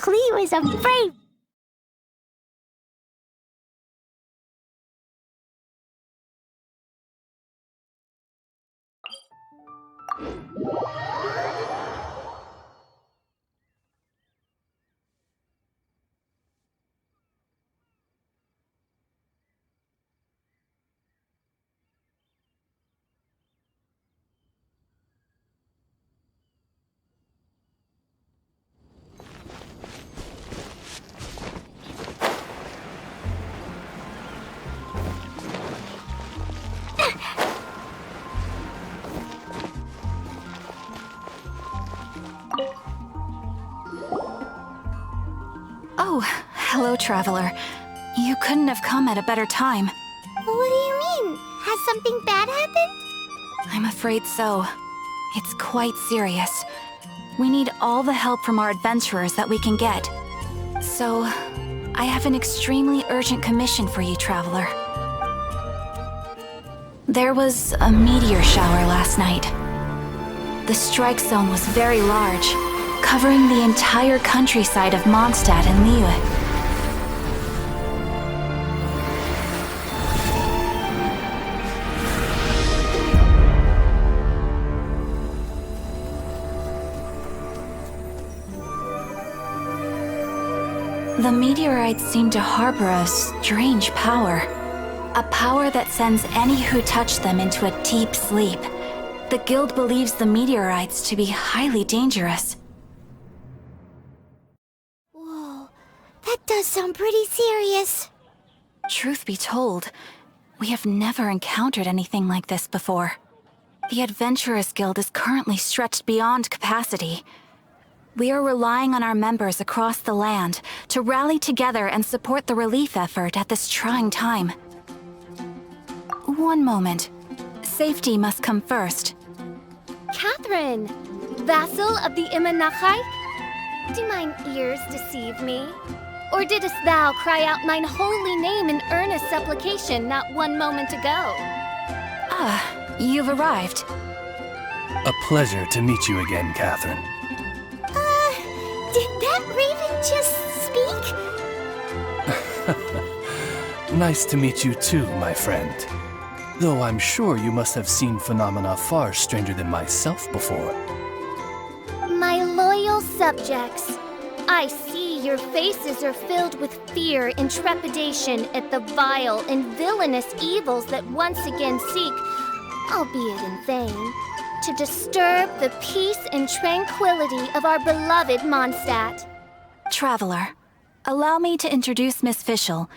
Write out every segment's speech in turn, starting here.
Cleo is afraid. Oh, hello, Traveler. You couldn't have come at a better time. What do you mean? Has something bad happened? I'm afraid so. It's quite serious. We need all the help from our adventurers that we can get. So, I have an extremely urgent commission for you, Traveler. There was a meteor shower last night. The strike zone was very large, covering the entire countryside of Mondstadt and Liyue. The meteorites seem to harbor a strange power. A power that sends any who touch them into a deep sleep. The guild believes the meteorites to be highly dangerous. Whoa, that does sound pretty serious. Truth be told, we have never encountered anything like this before. The Adventurers Guild is currently stretched beyond capacity. We are relying on our members across the land to rally together and support the relief effort at this trying time. One moment. Safety must come first. Catherine, vassal of the Imanachai? Do mine ears deceive me? Or didst thou cry out mine holy name in earnest supplication not one moment ago? Ah, you've arrived. A pleasure to meet you again, Catherine. Did that raven just speak? Nice to meet you too, my friend. Though I'm sure you must have seen phenomena far stranger than myself before. My loyal subjects, I see your faces are filled with fear and trepidation at the vile and villainous evils that once again seek, albeit in vain, to disturb the peace and tranquility of our beloved Mondstadt. Traveler, allow me to introduce Miss Fischl,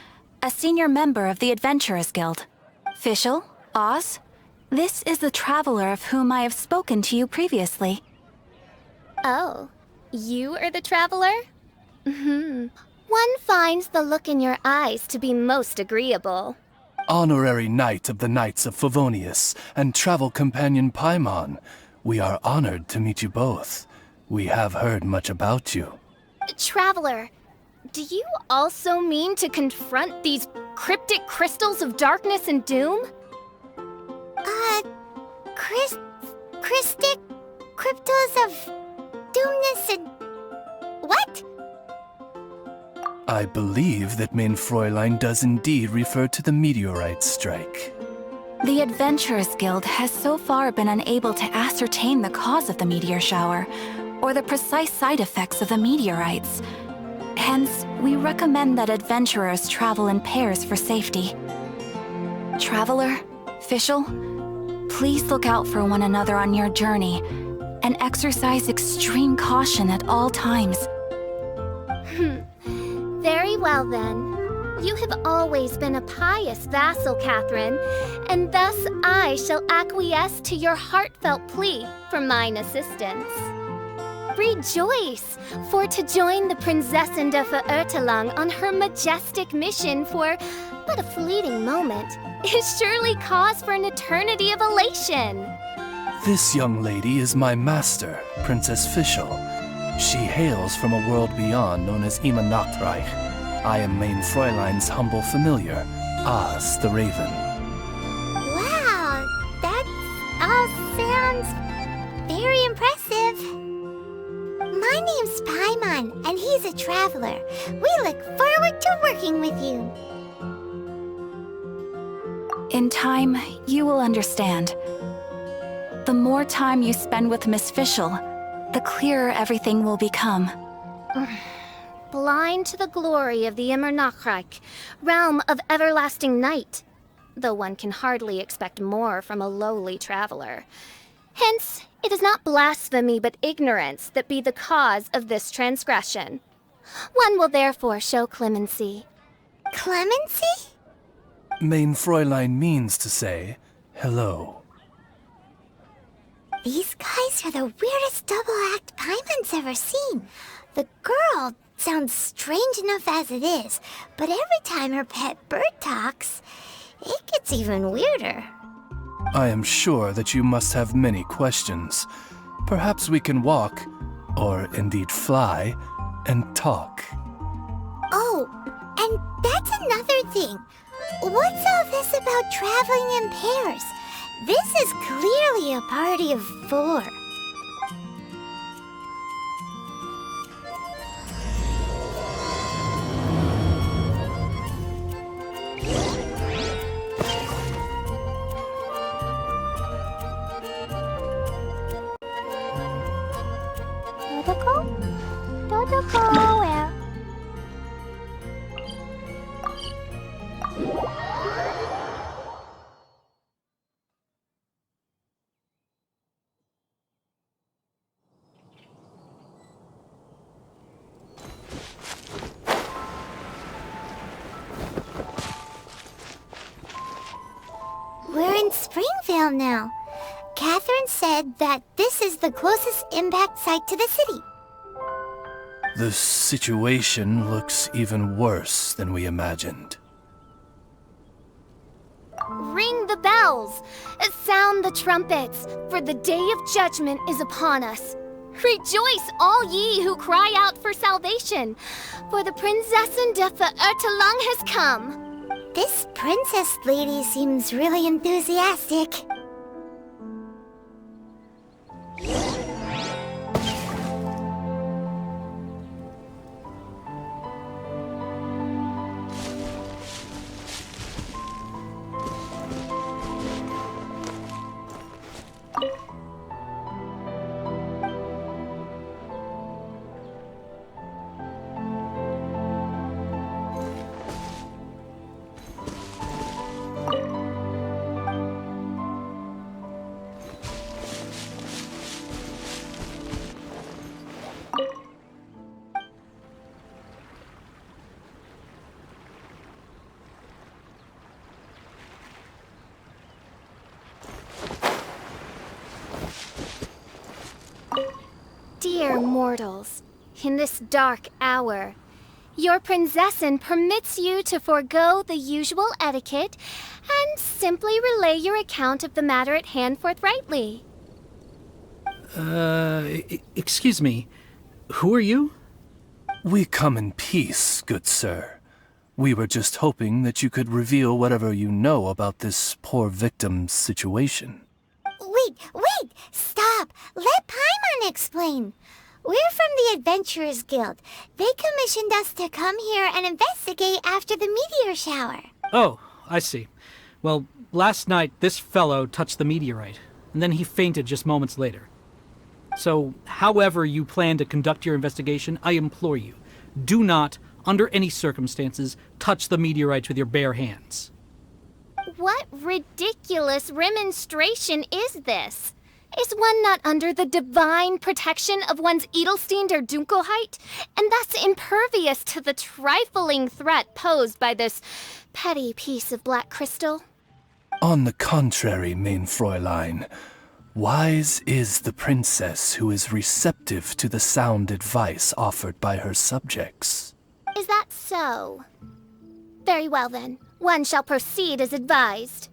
a senior member of the Adventurers Guild. Fischl, Oz, this is the Traveler of whom I have spoken to you previously. Oh, you are the Traveler? One finds the look in your eyes to be most agreeable. Honorary Knight of the Knights of Favonius and travel companion Paimon, we are honored to meet you both. We have heard much about you. Traveler, do you also mean to confront these cryptic crystals of darkness and doom? Christic cryptos of doomness and... what? I believe that Mein Fräulein does indeed refer to the meteorite strike. The Adventurers Guild has so far been unable to ascertain the cause of the meteor shower, or the precise side effects of the meteorites. Hence, we recommend that adventurers travel in pairs for safety. Traveler, Fischl, please look out for one another on your journey, and exercise extreme caution at all times. Very well then. You have always been a pious vassal, Catherine, and thus I shall acquiesce to your heartfelt plea for mine assistance. Rejoice, for to join the Prinzessin de Verurteilung on her majestic mission for but a fleeting moment is surely cause for an eternity of elation. This young lady is my master, Princess Fischl. She hails from a world beyond known as Imanachreich. I am Mein Fräulein's humble familiar, Oz the Raven. Wow, that all sounds very impressive. My name's is Paimon, and he's a traveler. We look forward to working with you. In time, you will understand. The more time you spend with Miss Fischl, the clearer everything will become. Blind to the glory of the Immernachtreich, realm of everlasting night, though one can hardly expect more from a lowly traveler. Hence, it is not blasphemy but ignorance that be the cause of this transgression. One will therefore show clemency. Clemency? Mein Fräulein means to say hello. These guys are the weirdest double-act Paimon's ever seen. The girl sounds strange enough as it is, but every time her pet bird talks, it gets even weirder. I am sure that you must have many questions. Perhaps we can walk, or indeed fly, and talk. Oh, and that's another thing. What's all this about traveling in pairs? This is clearly a party of 4. Dodoko, where? We're in Springvale now. Catherine said that this is the closest impact site to the city. The situation looks even worse than we imagined. Ring the bells! Sound the trumpets! For the day of judgment is upon us. Rejoice, all ye who cry out for salvation, for the Prinzessin de Verurteilung has come. This princess lady seems really enthusiastic. Dear mortals, in this dark hour, your Prinzessin permits you to forego the usual etiquette and simply relay your account of the matter at hand forthrightly. Excuse me. Who are you? We come in peace, good sir. We were just hoping that you could reveal whatever you know about this poor victim's situation. Wait! Stop! Let Paimon explain. We're from the Adventurers Guild. They commissioned us to come here and investigate after the meteor shower. Oh, I see. Well, last night this fellow touched the meteorite, and then he fainted just moments later. So, however you plan to conduct your investigation, I implore you, do not, under any circumstances, touch the meteorites with your bare hands. What ridiculous remonstration is this? Is one not under the divine protection of one's Edelstein der Dunkelheit, and thus impervious to the trifling threat posed by this petty piece of black crystal? On the contrary, mein Fräulein, wise is the princess who is receptive to the sound advice offered by her subjects. Is that so? Very well then, one shall proceed as advised.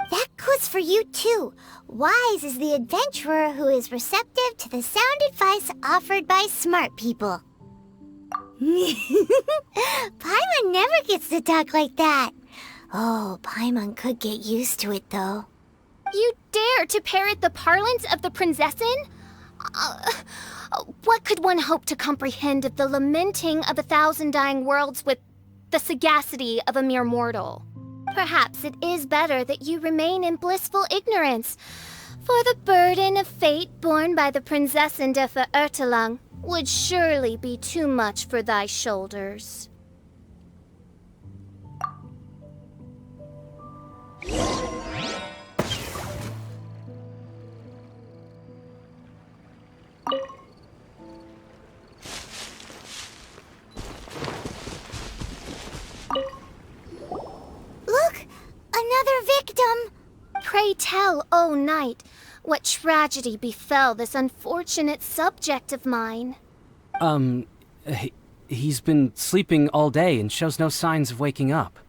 That goes for you too. Wise is the adventurer who is receptive to the sound advice offered by smart people. Paimon never gets to talk like that. Oh, Paimon could get used to it though. You dare to parrot the parlance of the Prinzessin? What could one hope to comprehend of the lamenting of 1,000 dying worlds with the sagacity of a mere mortal? Perhaps it is better that you remain in blissful ignorance, for the burden of fate borne by the Prinzessin de Verurteilung would surely be too much for thy shoulders. Look! Another victim! Pray tell, O knight, what tragedy befell this unfortunate subject of mine? He's been sleeping all day and shows no signs of waking up.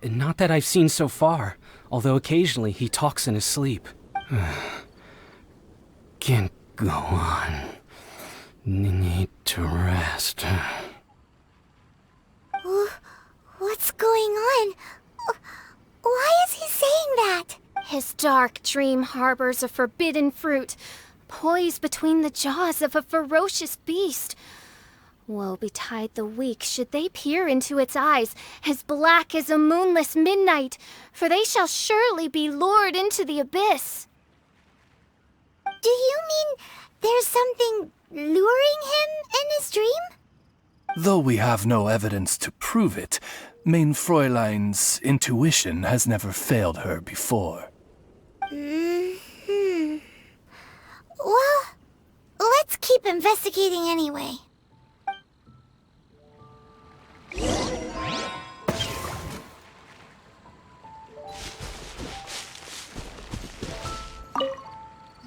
Not that I've seen so far, although occasionally he talks in his sleep. Can't go on. Need to rest. What's going on? Why is he saying that? His dark dream harbors a forbidden fruit, poised between the jaws of a ferocious beast. Woe betide the weak should they peer into its eyes, as black as a moonless midnight, for they shall surely be lured into the abyss. Do you mean there's something luring him in his dream? Though we have no evidence to prove it, Mein Fräulein's intuition has never failed her before. Well, let's keep investigating anyway.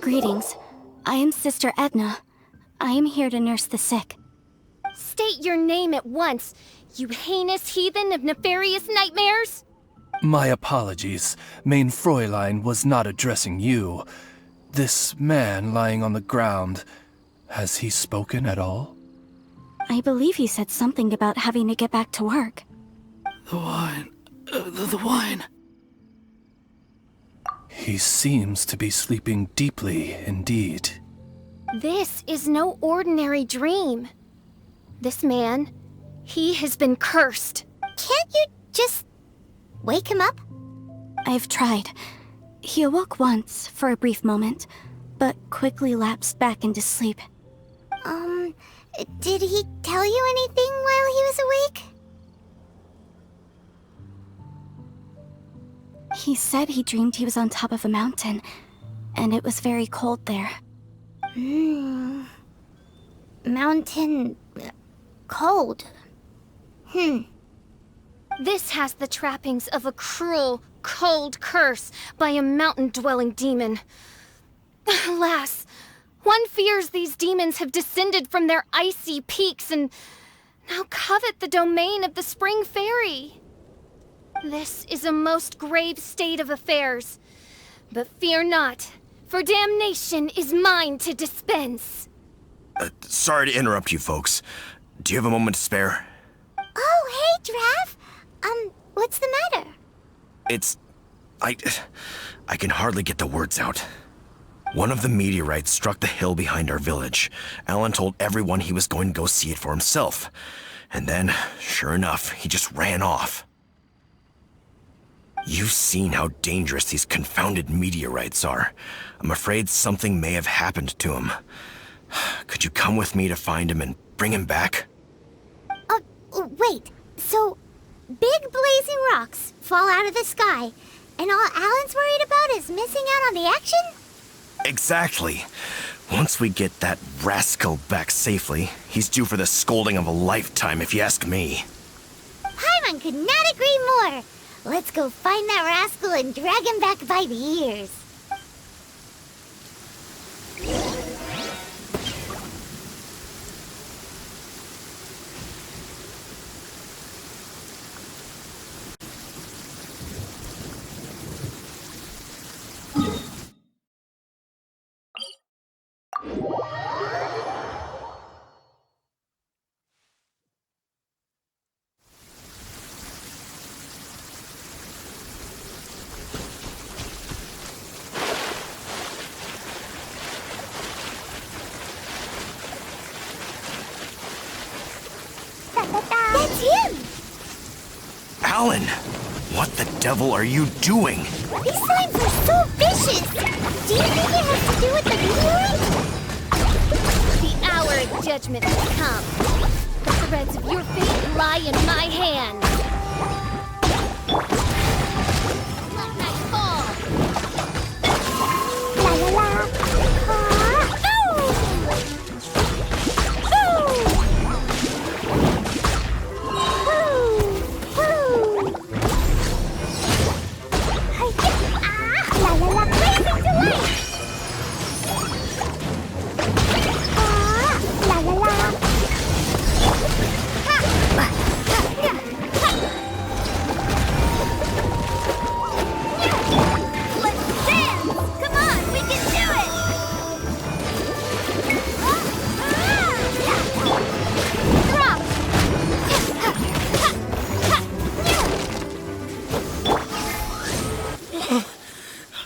Greetings. I am Sister Edna. I am here to nurse the sick. State your name at once, you heinous heathen of nefarious nightmares! My apologies. Mein Fräulein was not addressing you. This man lying on the ground, has he spoken at all? I believe he said something about having to get back to work. The wine. The wine. He seems to be sleeping deeply indeed. This is no ordinary dream. This man, he has been cursed. Can't you just wake him up? I've tried. He awoke once, for a brief moment, but quickly lapsed back into sleep. Did he tell you anything while he was awake? He said he dreamed he was on top of a mountain, and it was very cold there. Mountain... cold. This has the trappings of a cruel, cold curse by a mountain-dwelling demon. Alas, one fears these demons have descended from their icy peaks and now covet the domain of the Spring Fairy. This is a most grave state of affairs. But fear not, for damnation is mine to dispense. Sorry to interrupt you folks. Do you have a moment to spare? Oh, hey, Draff. What's the matter? I can hardly get the words out. One of the meteorites struck the hill behind our village. Alan told everyone he was going to go see it for himself. And then, sure enough, he just ran off. You've seen how dangerous these confounded meteorites are. I'm afraid something may have happened to him. Could you come with me to find him and bring him back? Wait. So, big blazing rocks fall out of the sky, and all Alan's worried about is missing out on the action? Exactly. Once we get that rascal back safely, he's due for the scolding of a lifetime, if you ask me. Paimon could not agree more. Let's go find that rascal and drag him back by the ears. Alan, what the devil are you doing? These slimes are so vicious! Do you think it has to do with the meteorite? The hour of judgment has come. The threads of your fate lie in my hands. Let night fall. La la la!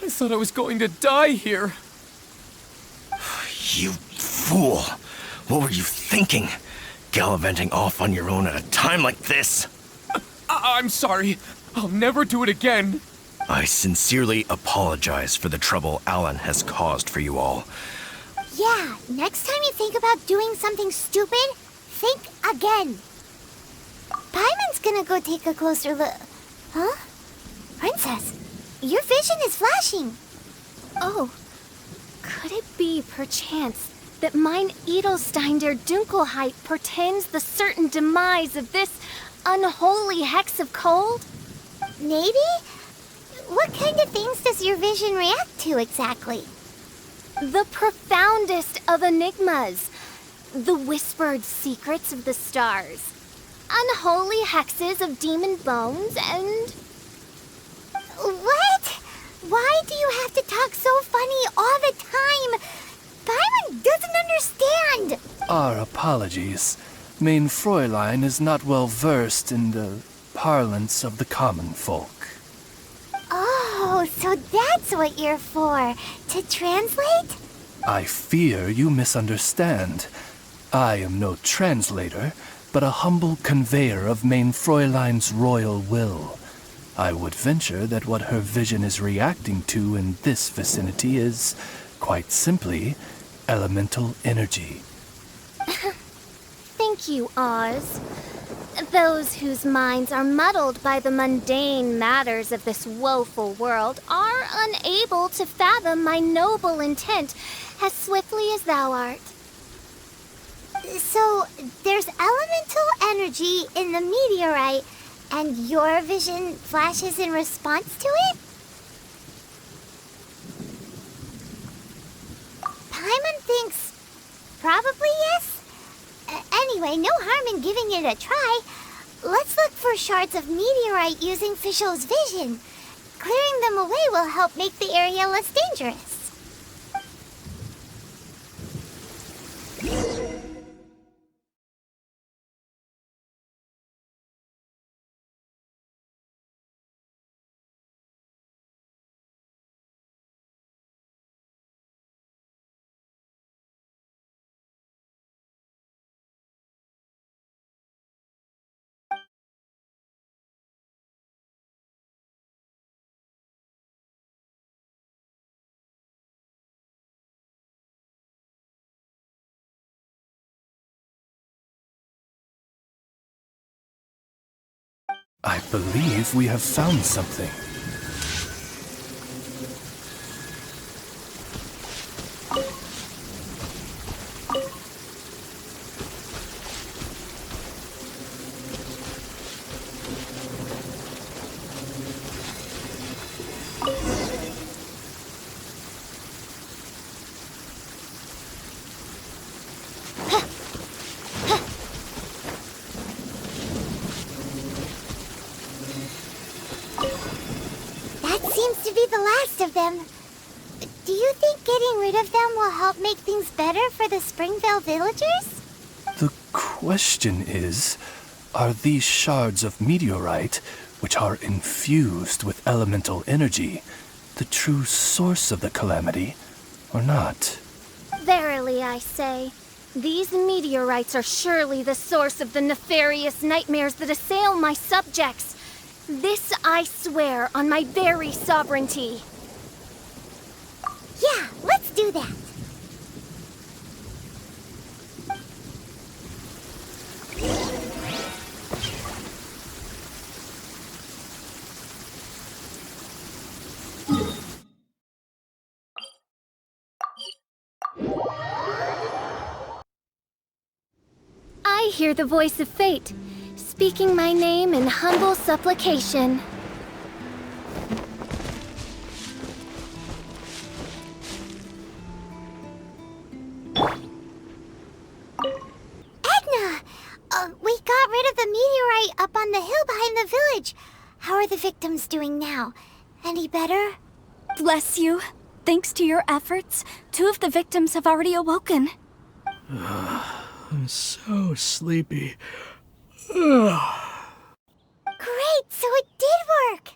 I thought I was going to die here. You fool! What were you thinking? Gallivanting off on your own at a time like this? I'm sorry. I'll never do it again. I sincerely apologize for the trouble Alan has caused for you all. Yeah, next time you think about doing something stupid, think again. Paimon's gonna go take a closer look. Huh? Princess, your vision is flashing. Oh, could it be, perchance, that mine Edelstein der Dunkelheit portends the certain demise of this unholy hex of cold? Maybe? What kind of things does your vision react to exactly? The profoundest of enigmas. The whispered secrets of the stars. Unholy hexes of demon bones and... What? Why do you have to talk so funny all the time? Paimon doesn't understand! Our apologies. Main Fräulein is not well versed in the parlance of the common folk. Oh, so that's what you're for. To translate? I fear you misunderstand. I am no translator, but a humble conveyor of Main Fräulein's royal will. I would venture that what her vision is reacting to in this vicinity is, quite simply, elemental energy. Thank you, Oz. Those whose minds are muddled by the mundane matters of this woeful world are unable to fathom my noble intent as swiftly as thou art. So, there's elemental energy in the meteorite, and your vision flashes in response to it? Paimon thinks probably yes. Anyway, no harm in giving it a try. Let's look for shards of meteorite using Fischl's vision. Clearing them away will help make the area less dangerous. I believe we have found something. Seems to be the last of them. Do you think getting rid of them will help make things better for the Springvale villagers? The question is, are these shards of meteorite, which are infused with elemental energy, the true source of the calamity, or not? Verily, I say, these meteorites are surely the source of the nefarious nightmares that assail my subjects. This I swear on my very sovereignty. Yeah, let's do that. I hear the voice of fate, speaking my name in humble supplication. Edna! We got rid of the meteorite up on the hill behind the village. How are the victims doing now? Any better? Bless you. Thanks to your efforts, 2 of the victims have already awoken. I'm so sleepy. Great, so it did work!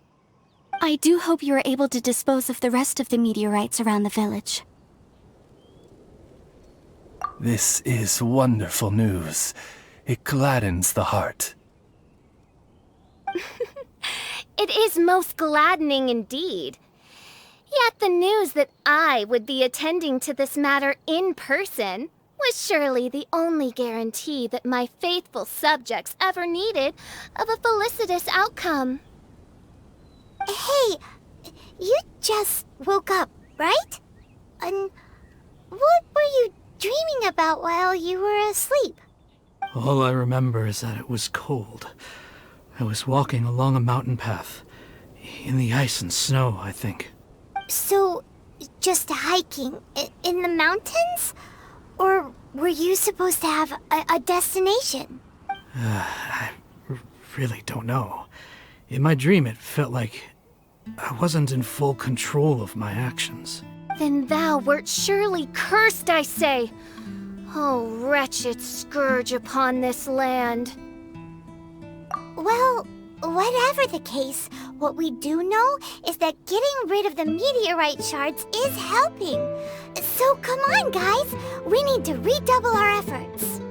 I do hope you are able to dispose of the rest of the meteorites around the village. This is wonderful news. It gladdens the heart. It is most gladdening indeed. Yet the news that I would be attending to this matter in person was surely the only guarantee that my faithful subjects ever needed of a felicitous outcome. Hey, you just woke up, right? And what were you dreaming about while you were asleep? All I remember is that it was cold. I was walking along a mountain path. In the ice and snow, I think. So, just hiking in the mountains? Or were you supposed to have a destination? I really don't know. In my dream, it felt like I wasn't in full control of my actions. Then thou wert surely cursed, I say. Oh, wretched scourge upon this land. Well, whatever the case, what we do know is that getting rid of the meteorite shards is helping. So come on, guys. We need to redouble our efforts.